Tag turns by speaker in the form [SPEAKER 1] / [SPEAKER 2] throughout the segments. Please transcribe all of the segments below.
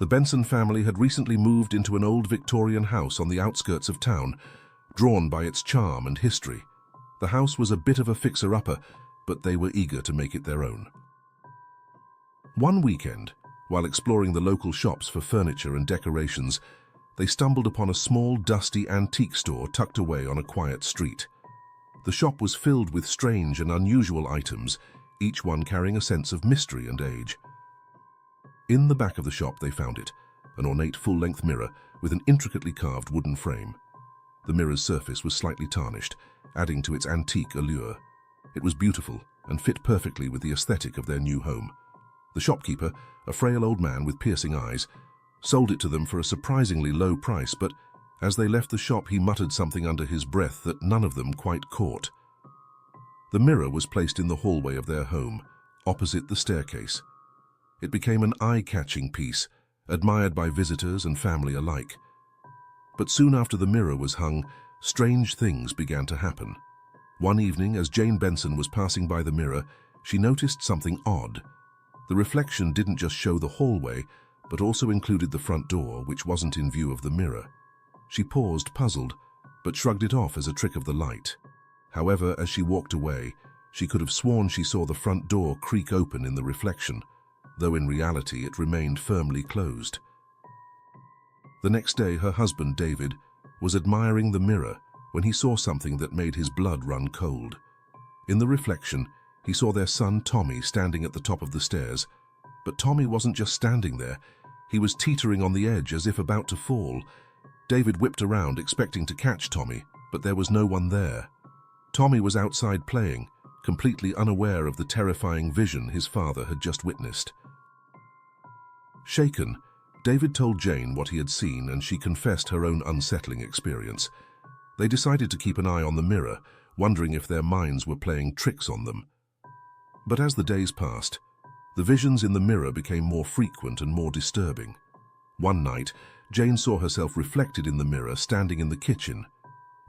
[SPEAKER 1] The Benson family had recently moved into an old Victorian house on the outskirts of town, drawn by its charm and history. The house was a bit of a fixer-upper, but they were eager to make it their own. One weekend, while exploring the local shops for furniture and decorations, they stumbled upon a small, dusty antique store tucked away on a quiet street. The shop was filled with strange and unusual items, each one carrying a sense of mystery and age. In the back of the shop they found it, an ornate full-length mirror with an intricately carved wooden frame. The mirror's surface was slightly tarnished, adding to its antique allure. It was beautiful and fit perfectly with the aesthetic of their new home. The shopkeeper, a frail old man with piercing eyes, sold it to them for a surprisingly low price, but as they left the shop he muttered something under his breath that none of them quite caught. The mirror was placed in the hallway of their home, opposite the staircase. It became an eye-catching piece, admired by visitors and family alike. But soon after the mirror was hung, strange things began to happen. One evening, as Jane Benson was passing by the mirror, she noticed something odd. The reflection didn't just show the hallway, but also included the front door, which wasn't in view of the mirror. She paused, puzzled, but shrugged it off as a trick of the light. However, as she walked away, she could have sworn she saw the front door creak open in the reflection, though in reality it remained firmly closed. The next day, her husband, David, was admiring the mirror when he saw something that made his blood run cold. In the reflection, he saw their son, Tommy, standing at the top of the stairs. But Tommy wasn't just standing there. He was teetering on the edge as if about to fall. David whipped around, expecting to catch Tommy, but there was no one there. Tommy was outside playing, completely unaware of the terrifying vision his father had just witnessed. Shaken, David told Jane what he had seen, and she confessed her own unsettling experience. They decided to keep an eye on the mirror, wondering if their minds were playing tricks on them. But as the days passed, the visions in the mirror became more frequent and more disturbing. One night, Jane saw herself reflected in the mirror standing in the kitchen.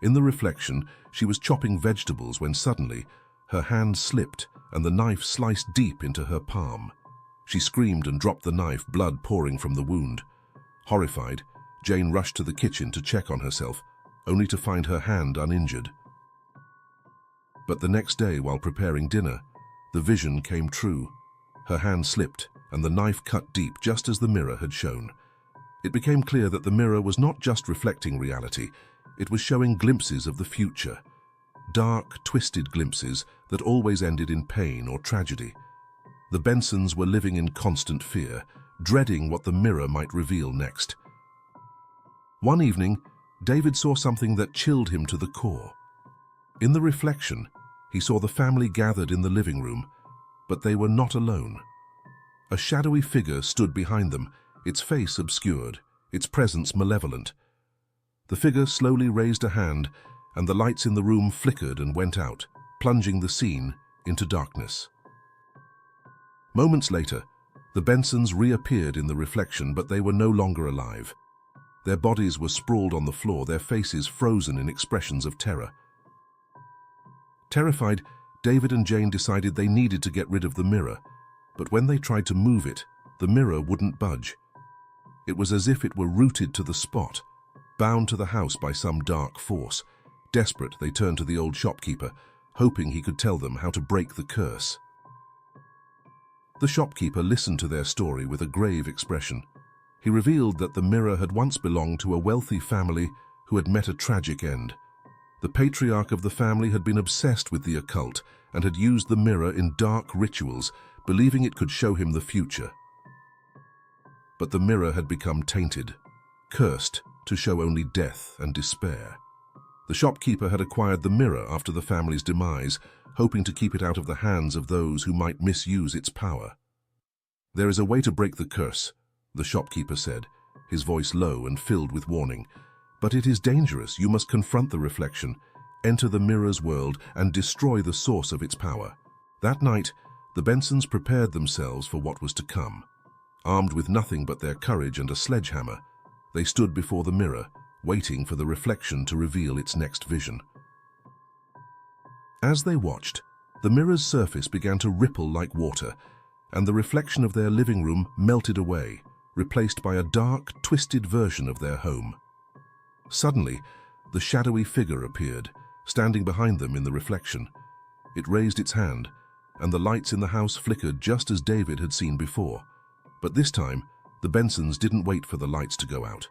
[SPEAKER 1] In the reflection, she was chopping vegetables when suddenly, her hand slipped and the knife sliced deep into her palm. She screamed and dropped the knife, blood pouring from the wound. Horrified, Jane rushed to the kitchen to check on herself, only to find her hand uninjured. But the next day, while preparing dinner, the vision came true. Her hand slipped and the knife cut deep, just as the mirror had shown. It became clear that the mirror was not just reflecting reality, it was showing glimpses of the future. Dark, twisted glimpses that always ended in pain or tragedy. The Bensons were living in constant fear, dreading what the mirror might reveal next. One evening, David saw something that chilled him to the core. In the reflection, he saw the family gathered in the living room, but they were not alone. A shadowy figure stood behind them, its face obscured, its presence malevolent. The figure slowly raised a hand, and the lights in the room flickered and went out, plunging the scene into darkness. Moments later, the Bensons reappeared in the reflection, but they were no longer alive. Their bodies were sprawled on the floor, their faces frozen in expressions of terror. Terrified, David and Jane decided they needed to get rid of the mirror, but when they tried to move it, the mirror wouldn't budge. It was as if it were rooted to the spot, bound to the house by some dark force. Desperate, they turned to the old shopkeeper, hoping he could tell them how to break the curse. The shopkeeper listened to their story with a grave expression. He revealed that the mirror had once belonged to a wealthy family who had met a tragic end. The patriarch of the family had been obsessed with the occult and had used the mirror in dark rituals, believing it could show him the future. But the mirror had become tainted, cursed to show only death and despair. The shopkeeper had acquired the mirror after the family's demise, hoping to keep it out of the hands of those who might misuse its power. "There is a way to break the curse," the shopkeeper said, his voice low and filled with warning. "But it is dangerous. You must confront the reflection, enter the mirror's world, and destroy the source of its power." That night, the Bensons prepared themselves for what was to come. Armed with nothing but their courage and a sledgehammer, they stood before the mirror, waiting for the reflection to reveal its next vision. As they watched, the mirror's surface began to ripple like water, and the reflection of their living room melted away, replaced by a dark, twisted version of their home. Suddenly, the shadowy figure appeared, standing behind them in the reflection. It raised its hand, and the lights in the house flickered just as David had seen before. But this time, the Bensons didn't wait for the lights to go out.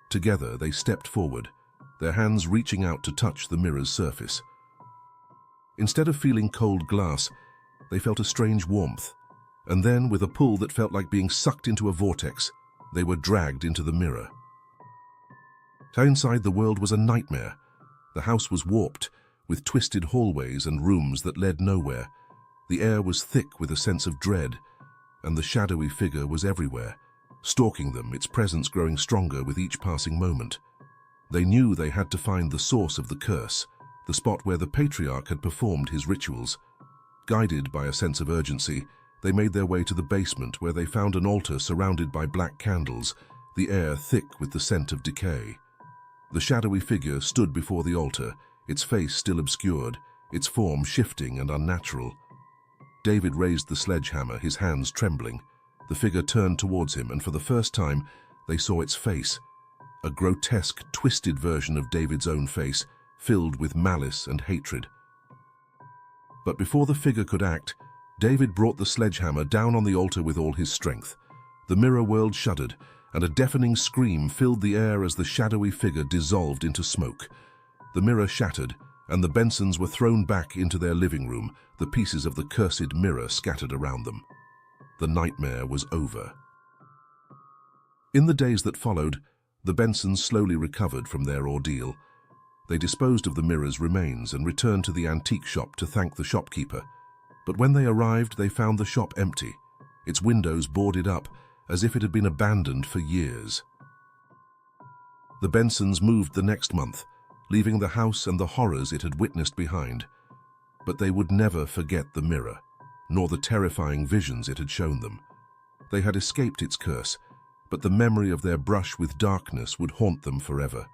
[SPEAKER 1] Together, they stepped forward, their hands reaching out to touch the mirror's surface. Instead of feeling cold glass, they felt a strange warmth, and then, with a pull that felt like being sucked into a vortex, they were dragged into the mirror. Inside, the world was a nightmare. The house was warped, with twisted hallways and rooms that led nowhere. The air was thick with a sense of dread, and the shadowy figure was everywhere, stalking them, its presence growing stronger with each passing moment. They knew they had to find the source of the curse, the spot where the patriarch had performed his rituals. Guided by a sense of urgency, they made their way to the basement, where they found an altar surrounded by black candles, the air thick with the scent of decay. The shadowy figure stood before the altar, its face still obscured, its form shifting and unnatural. David raised the sledgehammer, his hands trembling. The figure turned towards him, and for the first time, they saw its face, a grotesque, twisted version of David's own face, filled with malice and hatred. But before the figure could act, David brought the sledgehammer down on the altar with all his strength. The mirror world shuddered, and a deafening scream filled the air as the shadowy figure dissolved into smoke. The mirror shattered, and the Bensons were thrown back into their living room, the pieces of the cursed mirror scattered around them. The nightmare was over. In the days that followed, the Bensons slowly recovered from their ordeal. They disposed of the mirror's remains and returned to the antique shop to thank the shopkeeper. But when they arrived, they found the shop empty, its windows boarded up, as if it had been abandoned for years. The Bensons moved the next month, leaving the house and the horrors it had witnessed behind. But they would never forget the mirror, nor the terrifying visions it had shown them. They had escaped its curse, but the memory of their brush with darkness would haunt them forever.